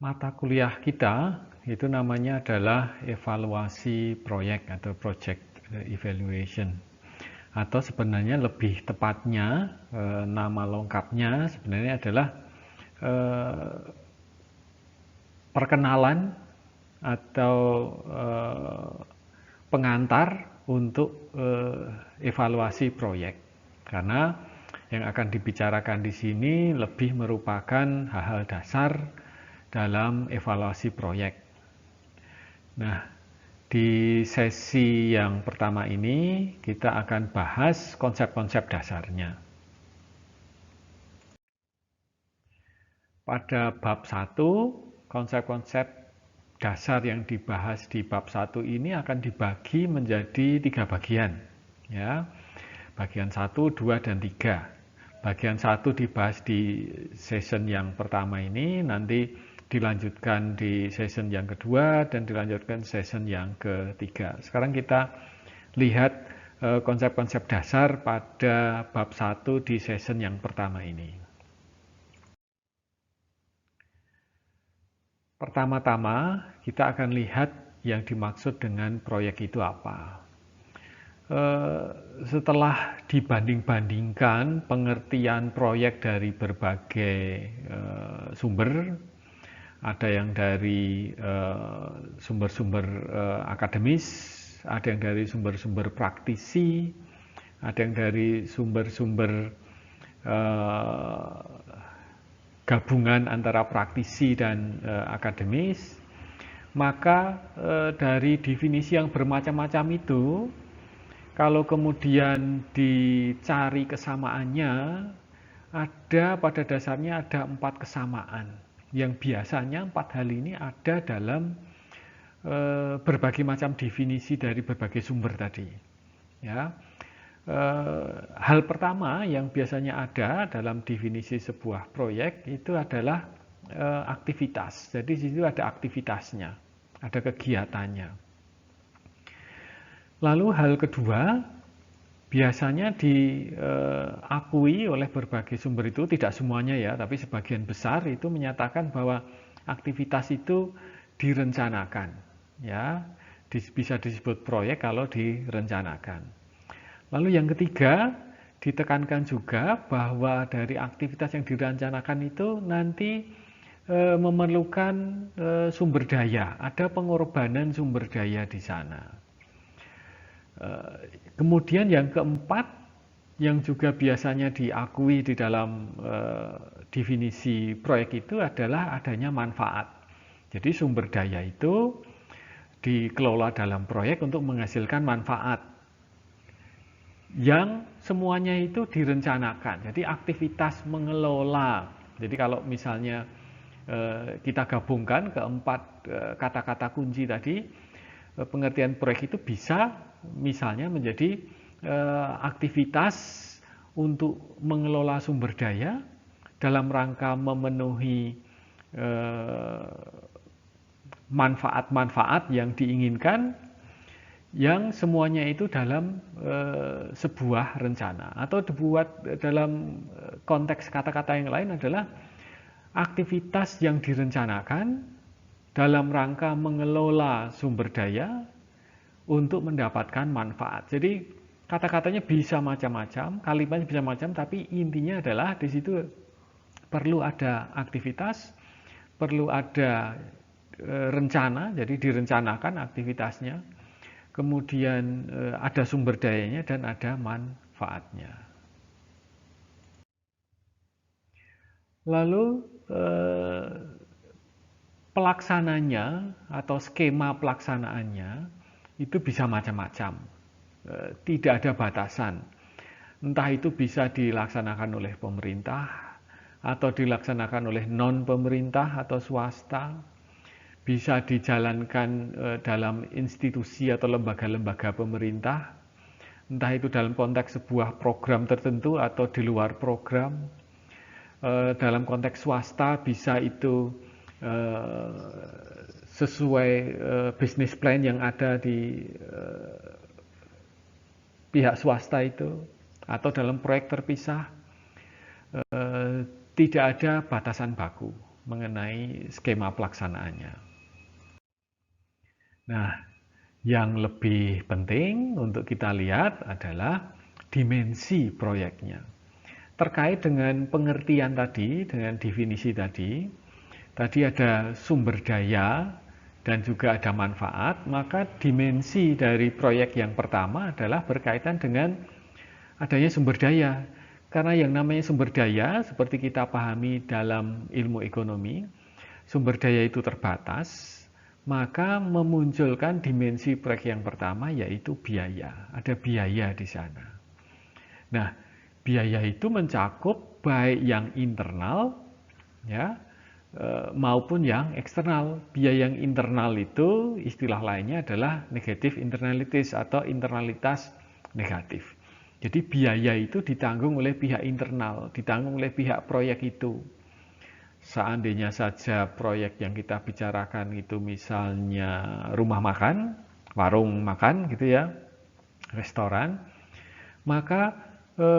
mata kuliah kita itu namanya adalah evaluasi proyek atau project evaluation, atau sebenarnya lebih tepatnya nama lengkapnya sebenarnya adalah perkenalan atau pengantar untuk evaluasi proyek, karena yang akan dibicarakan di sini lebih merupakan hal-hal dasar dalam evaluasi proyek. Nah, di sesi yang pertama ini kita akan bahas konsep-konsep dasarnya. Pada bab 1, konsep-konsep dasar yang dibahas di bab 1 ini akan dibagi menjadi 3 bagian. Ya. Bagian 1, 2, dan 3. Bagian 1 dibahas di session yang pertama ini, nanti dilanjutkan di session yang kedua, dan dilanjutkan session yang ketiga. Sekarang kita lihat konsep-konsep dasar pada bab 1 di session yang pertama ini. Pertama-tama, kita akan lihat yang dimaksud dengan proyek itu apa. Setelah dibanding-bandingkan pengertian proyek dari berbagai sumber, ada yang dari sumber-sumber akademis, ada yang dari sumber-sumber praktisi, ada yang dari sumber-sumber gabungan antara praktisi dan akademis, maka dari definisi yang bermacam-macam itu, kalau kemudian dicari kesamaannya, ada pada dasarnya ada 4 kesamaan, yang biasanya 4 hal ini ada dalam berbagai macam definisi dari berbagai sumber tadi. Ya. Hal pertama yang biasanya ada dalam definisi sebuah proyek itu adalah aktivitas. Jadi di situ ada aktivitasnya, ada kegiatannya. Lalu hal kedua, biasanya diakui oleh berbagai sumber itu, tidak semuanya ya, tapi sebagian besar itu menyatakan bahwa aktivitas itu direncanakan. Ya, bisa disebut proyek kalau direncanakan. Lalu yang ketiga, ditekankan juga bahwa dari aktivitas yang direncanakan itu nanti memerlukan sumber daya, ada pengorbanan sumber daya di sana. Kemudian yang keempat, yang juga biasanya diakui di dalam definisi proyek itu adalah adanya manfaat. Jadi sumber daya itu dikelola dalam proyek untuk menghasilkan manfaat, yang semuanya itu direncanakan. Jadi aktivitas mengelola. Jadi kalau misalnya kita gabungkan keempat kata-kata kunci tadi, pengertian proyek itu bisa misalnya menjadi aktivitas untuk mengelola sumber daya dalam rangka memenuhi manfaat-manfaat yang diinginkan, yang semuanya itu dalam sebuah rencana, atau dibuat dalam konteks kata-kata yang lain adalah aktivitas yang direncanakan dalam rangka mengelola sumber daya untuk mendapatkan manfaat. Jadi kata-katanya bisa macam-macam, kalimatnya bisa macam, tapi intinya adalah di situ perlu ada aktivitas, perlu ada rencana, jadi direncanakan aktivitasnya, kemudian ada sumber dayanya dan ada manfaatnya. Lalu pelaksananya atau skema pelaksanaannya itu bisa macam-macam, tidak ada batasan. Entah itu bisa dilaksanakan oleh pemerintah atau dilaksanakan oleh non-pemerintah atau swasta, bisa dijalankan dalam institusi atau lembaga-lembaga pemerintah, entah itu dalam konteks sebuah program tertentu atau di luar program. Dalam konteks swasta bisa itu sesuai bisnis plan yang ada di pihak swasta itu, atau dalam proyek terpisah. Tidak ada batasan baku. mengenai skema pelaksanaannya. Nah, yang lebih penting untuk kita lihat adalah dimensi proyeknya. Terkait dengan pengertian tadi, dengan definisi tadi ada sumber daya dan juga ada manfaat, maka dimensi dari proyek yang pertama adalah berkaitan dengan adanya sumber daya. Karena yang namanya sumber daya, seperti kita pahami dalam ilmu ekonomi, sumber daya itu terbatas, maka memunculkan dimensi proyek yang pertama yaitu biaya. Ada biaya di sana. Nah, biaya itu mencakup baik yang internal ya maupun yang eksternal. Biaya yang internal itu istilah lainnya adalah negative internalities atau internalitas negatif. Jadi biaya itu ditanggung oleh pihak internal, ditanggung oleh pihak proyek itu. Seandainya saja proyek yang kita bicarakan itu misalnya rumah makan, warung makan gitu ya, restoran, maka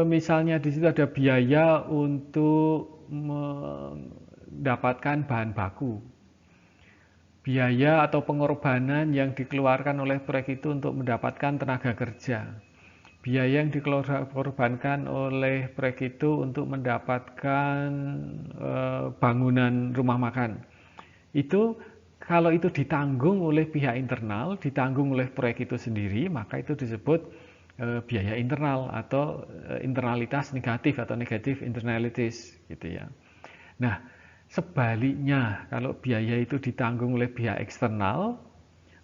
misalnya di situ ada biaya untuk mendapatkan bahan baku. Biaya atau pengorbanan yang dikeluarkan oleh proyek itu untuk mendapatkan tenaga kerja. Biaya yang dikorbankan oleh proyek itu untuk mendapatkan bangunan rumah makan. Itu kalau itu ditanggung oleh pihak internal, ditanggung oleh proyek itu sendiri, maka itu disebut biaya internal atau internalitas negatif atau negative internalities gitu ya. Nah, sebaliknya kalau biaya itu ditanggung oleh pihak eksternal,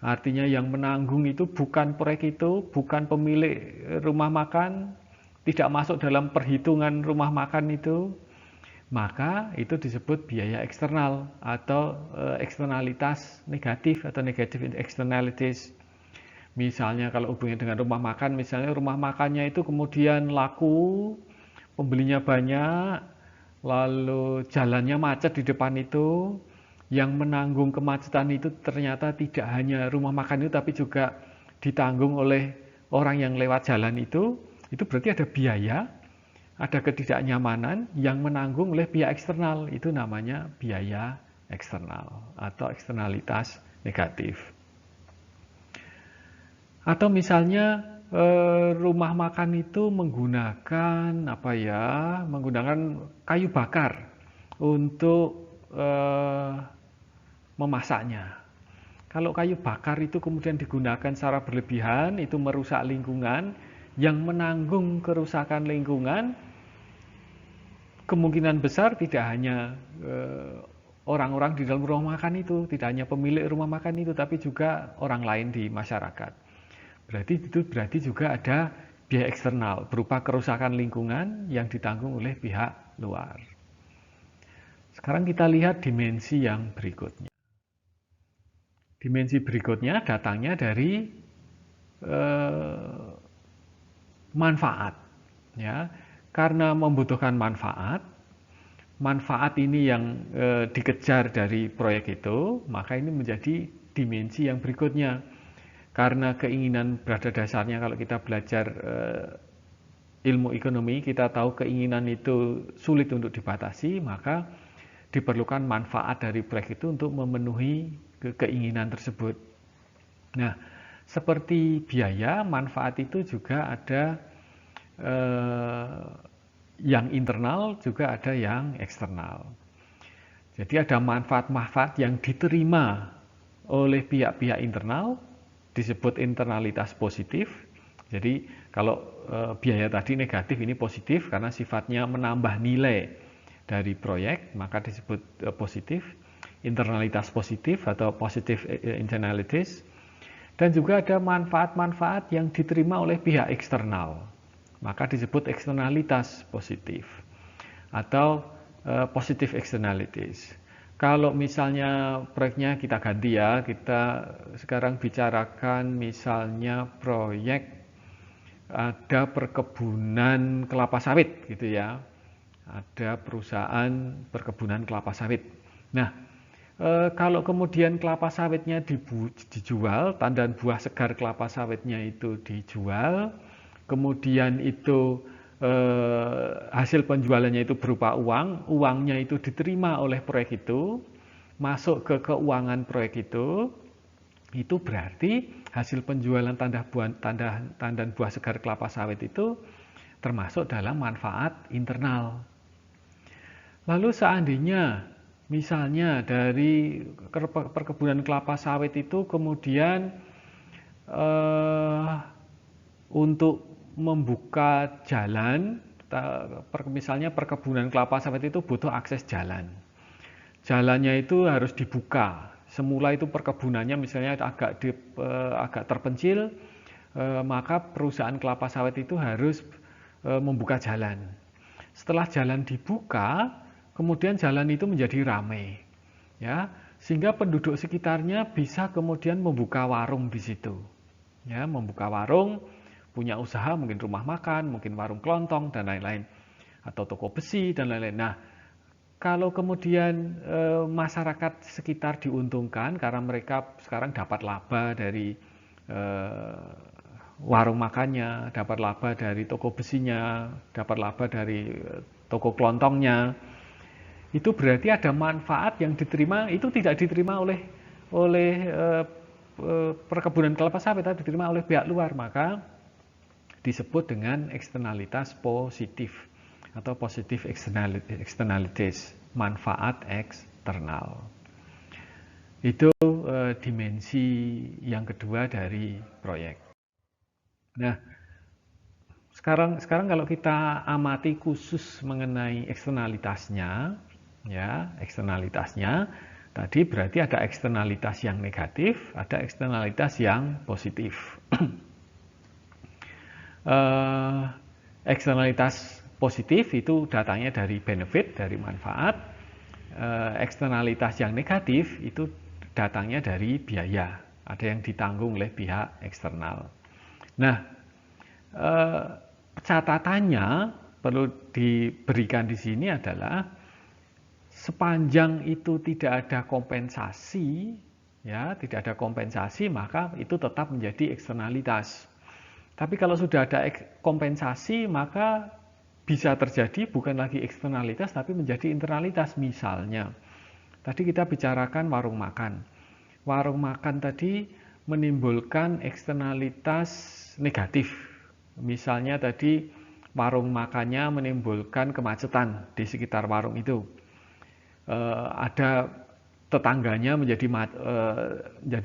artinya yang menanggung itu bukan proyek itu, bukan pemilik rumah makan, tidak masuk dalam perhitungan rumah makan itu, maka itu disebut biaya eksternal atau eksternalitas negatif atau negative externalities. Misalnya kalau hubungannya dengan rumah makan, misalnya rumah makannya itu kemudian laku, pembelinya banyak, lalu jalannya macet di depan itu, yang menanggung kemacetan itu ternyata tidak hanya rumah makan itu, tapi juga ditanggung oleh orang yang lewat jalan itu berarti ada biaya, ada ketidaknyamanan yang menanggung oleh pihak eksternal, itu namanya biaya eksternal atau eksternalitas negatif. Atau misalnya rumah makan itu menggunakan menggunakan kayu bakar untuk memasaknya. Kalau kayu bakar itu kemudian digunakan secara berlebihan, itu merusak lingkungan. Yang menanggung kerusakan lingkungan kemungkinan besar tidak hanya orang-orang di dalam rumah makan itu, tidak hanya pemilik rumah makan itu, tapi juga orang lain di masyarakat. Berarti juga ada biaya eksternal berupa kerusakan lingkungan yang ditanggung oleh pihak luar. Sekarang kita lihat dimensi yang berikutnya. Dimensi berikutnya datangnya dari manfaat, ya. Karena membutuhkan manfaat ini yang dikejar dari proyek itu, maka ini menjadi dimensi yang berikutnya. Karena keinginan pada dasarnya kalau kita belajar ilmu ekonomi, kita tahu keinginan itu sulit untuk dibatasi, maka diperlukan manfaat dari proyek itu untuk memenuhi keinginan tersebut. Nah, seperti biaya, manfaat itu juga ada yang internal, juga ada yang eksternal. Jadi ada manfaat-manfaat yang diterima oleh pihak-pihak internal, disebut internalitas positif. Jadi kalau biaya tadi negatif, ini positif karena sifatnya menambah nilai dari proyek, maka disebut positif. Internalitas positif atau positive internalities. Dan juga ada manfaat-manfaat yang diterima oleh pihak eksternal, maka disebut eksternalitas positif atau positive externalities. Kalau misalnya proyeknya kita ganti ya, kita sekarang bicarakan misalnya proyek ada perkebunan kelapa sawit gitu ya, ada perusahaan perkebunan kelapa sawit. Nah, kalau kemudian kelapa sawitnya dijual, tandan buah segar kelapa sawitnya itu dijual, kemudian itu hasil penjualannya itu berupa uang, uangnya itu diterima oleh proyek itu, masuk ke keuangan proyek itu berarti hasil penjualan tandan buah segar kelapa sawit itu termasuk dalam manfaat internal. Lalu seandainya misalnya dari perkebunan kelapa sawit itu kemudian untuk membuka jalan, misalnya perkebunan kelapa sawit itu butuh akses jalan. Jalannya itu harus dibuka. Semula itu perkebunannya misalnya agak terpencil, maka perusahaan kelapa sawit itu harus membuka jalan. Setelah jalan dibuka, kemudian jalan itu menjadi ramai, ya, sehingga penduduk sekitarnya bisa kemudian membuka warung di situ, ya, membuka warung, punya usaha, mungkin rumah makan, mungkin warung kelontong dan lain-lain, atau toko besi dan lain-lain. Nah, kalau kemudian masyarakat sekitar diuntungkan karena mereka sekarang dapat laba dari warung makannya, dapat laba dari toko besinya, dapat laba dari toko kelontongnya, itu berarti ada manfaat yang diterima, itu tidak diterima oleh perkebunan kelapa sawit, tapi diterima oleh pihak luar, maka disebut dengan eksternalitas positif atau positive externalities, manfaat eksternal. Itu dimensi yang kedua dari proyek. Nah, sekarang kalau kita amati khusus mengenai eksternalitasnya, ya, eksternalitasnya tadi berarti ada eksternalitas yang negatif, ada eksternalitas yang positif. Eksternalitas positif itu datangnya dari benefit, dari manfaat. Eksternalitas yang negatif itu datangnya dari biaya, ada yang ditanggung oleh pihak eksternal. Nah, catatannya perlu diberikan di sini adalah sepanjang itu tidak ada kompensasi, ya, tidak ada kompensasi, maka itu tetap menjadi eksternalitas. Tapi kalau sudah ada kompensasi, maka bisa terjadi bukan lagi eksternalitas tapi menjadi internalitas. Misalnya, tadi kita bicarakan warung makan. Warung makan tadi menimbulkan eksternalitas negatif. Misalnya tadi warung makannya menimbulkan kemacetan di sekitar warung itu. Ada tetangganya menjadi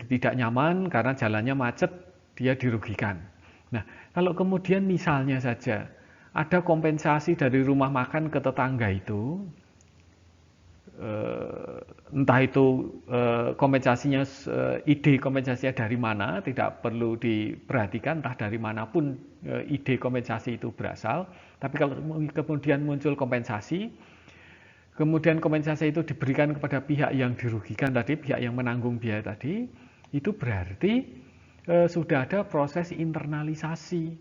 tidak nyaman karena jalannya macet, dia dirugikan. Nah, kalau kemudian misalnya saja ada kompensasi dari rumah makan ke tetangga itu, entah itu kompensasinya, ide kompensasinya dari mana, tidak perlu diperhatikan, entah dari manapun ide kompensasi itu berasal, tapi kalau kemudian muncul kompensasi, kemudian kompensasi itu diberikan kepada pihak yang dirugikan tadi, pihak yang menanggung biaya tadi, itu berarti sudah ada proses internalisasi.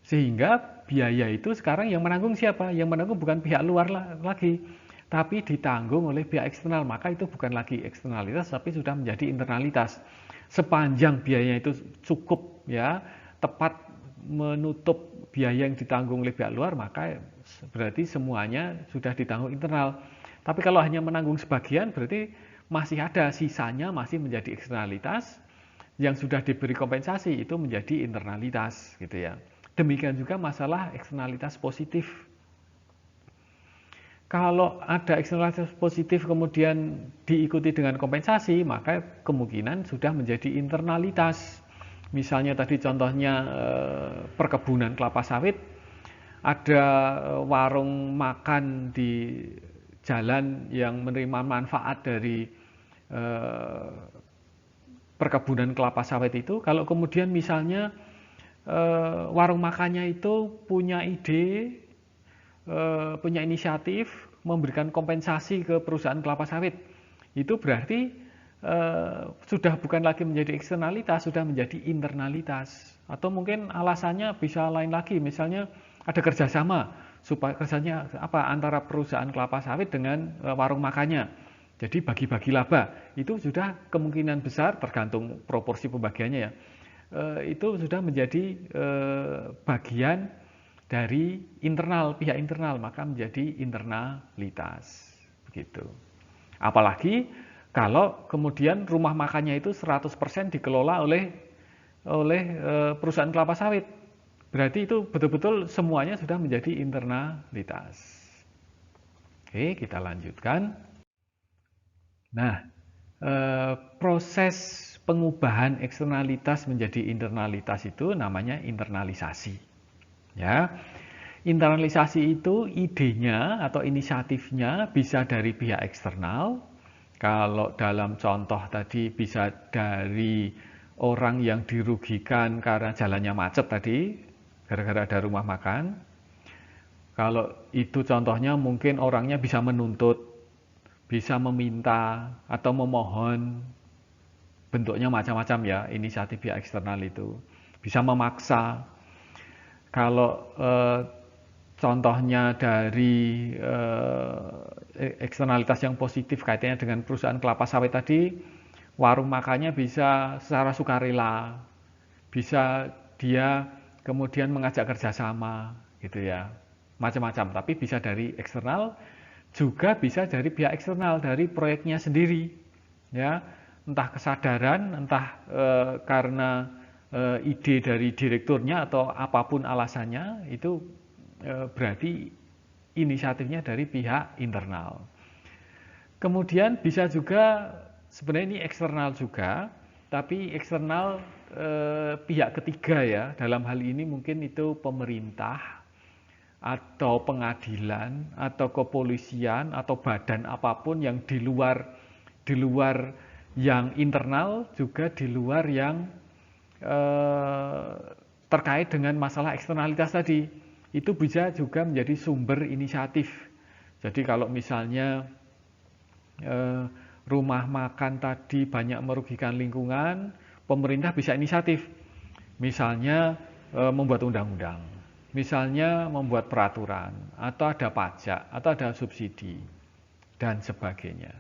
Sehingga biaya itu sekarang yang menanggung siapa? Yang menanggung bukan pihak luar lagi, tapi ditanggung oleh pihak eksternal. Maka itu bukan lagi eksternalitas, tapi sudah menjadi internalitas. Sepanjang biayanya itu cukup, ya, tepat menutup biaya yang ditanggung oleh pihak luar, maka berarti semuanya sudah ditanggung internal. Tapi kalau hanya menanggung sebagian, berarti masih ada sisanya, masih menjadi eksternalitas. Yang sudah diberi kompensasi itu menjadi internalitas, gitu ya. Demikian juga masalah eksternalitas positif. Kalau ada eksternalitas positif kemudian diikuti dengan kompensasi, maka kemungkinan sudah menjadi internalitas. Misalnya tadi contohnya perkebunan kelapa sawit, ada warung makan di jalan yang menerima manfaat dari perkebunan kelapa sawit itu. Kalau kemudian misalnya warung makannya itu punya ide, punya inisiatif memberikan kompensasi ke perusahaan kelapa sawit, itu berarti sudah bukan lagi menjadi eksternalitas, sudah menjadi internalitas. Atau mungkin alasannya bisa lain lagi, misalnya ada kerjasama supaya kerjanya antara perusahaan kelapa sawit dengan warung makannya. Jadi bagi-bagi laba, itu sudah kemungkinan besar, tergantung proporsi pembagiannya ya, itu sudah menjadi bagian dari internal, pihak internal, maka menjadi internalitas. Begitu. Apalagi kalau kemudian rumah makannya itu 100% dikelola oleh perusahaan kelapa sawit. Berarti itu betul-betul semuanya sudah menjadi internalitas. Oke, kita lanjutkan. Nah, proses pengubahan eksternalitas menjadi internalitas itu namanya internalisasi. Ya, internalisasi itu idenya atau inisiatifnya bisa dari pihak eksternal. Kalau dalam contoh tadi bisa dari orang yang dirugikan karena jalannya macet tadi, gara-gara ada rumah makan. Kalau itu contohnya mungkin orangnya bisa menuntut, bisa meminta atau memohon, bentuknya macam-macam ya, inisiatif pihak eksternal itu. Bisa memaksa. Kalau contohnya dari eksternalitas yang positif kaitannya dengan perusahaan kelapa sawit tadi, warung makannya bisa secara sukarela, bisa dia kemudian mengajak kerjasama gitu ya, macam-macam. Tapi bisa dari eksternal, juga bisa dari pihak eksternal, dari proyeknya sendiri ya, entah kesadaran, entah karena ide dari direkturnya atau apapun alasannya, itu berarti inisiatifnya dari pihak internal. Kemudian bisa juga sebenarnya ini eksternal juga, tapi eksternal pihak ketiga ya. Dalam hal ini mungkin itu pemerintah atau pengadilan atau kepolisian atau badan apapun yang di luar yang internal, juga di luar yang terkait dengan masalah eksternalitas tadi. Itu bisa juga menjadi sumber inisiatif. Jadi kalau misalnya rumah makan tadi banyak merugikan lingkungan, pemerintah bisa inisiatif. Misalnya membuat undang-undang, misalnya membuat peraturan, atau ada pajak, atau ada subsidi, dan sebagainya.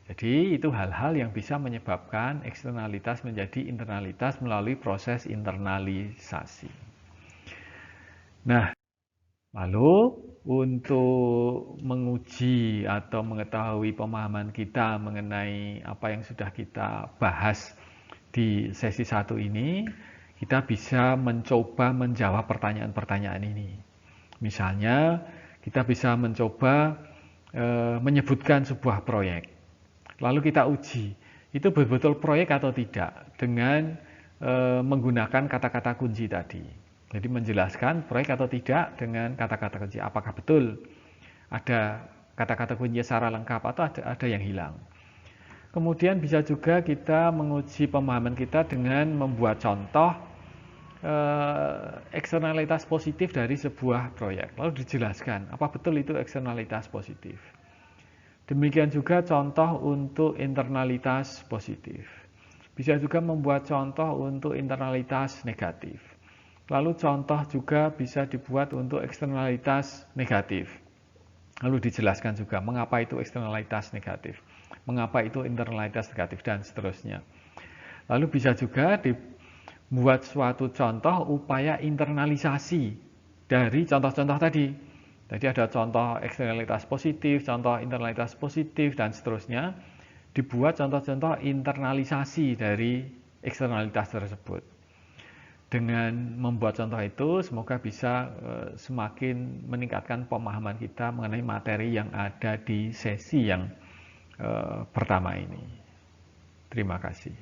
Jadi itu hal-hal yang bisa menyebabkan eksternalitas menjadi internalitas melalui proses internalisasi. Nah, lalu untuk menguji atau mengetahui pemahaman kita mengenai apa yang sudah kita bahas di sesi 1 ini, kita bisa mencoba menjawab pertanyaan-pertanyaan ini. Misalnya, kita bisa mencoba menyebutkan sebuah proyek. Lalu kita uji, itu betul-betul proyek atau tidak dengan menggunakan kata-kata kunci tadi. Jadi menjelaskan proyek atau tidak dengan kata-kata kunci. Apakah betul ada kata-kata kunci secara lengkap atau ada yang hilang. Kemudian bisa juga kita menguji pemahaman kita dengan membuat contoh eksternalitas positif dari sebuah proyek. Lalu dijelaskan apa betul itu eksternalitas positif. Demikian juga contoh untuk internalitas positif. Bisa juga membuat contoh untuk internalitas negatif. Lalu contoh juga bisa dibuat untuk eksternalitas negatif. Lalu dijelaskan juga mengapa itu eksternalitas negatif, mengapa itu internalitas negatif, dan seterusnya. Lalu bisa juga dibuat suatu contoh upaya internalisasi dari contoh-contoh tadi. Jadi ada contoh eksternalitas positif, contoh internalitas positif, dan seterusnya. Dibuat contoh-contoh internalisasi dari eksternalitas tersebut. Dengan membuat contoh itu, semoga bisa semakin meningkatkan pemahaman kita mengenai materi yang ada di sesi yang pertama ini. Terima kasih.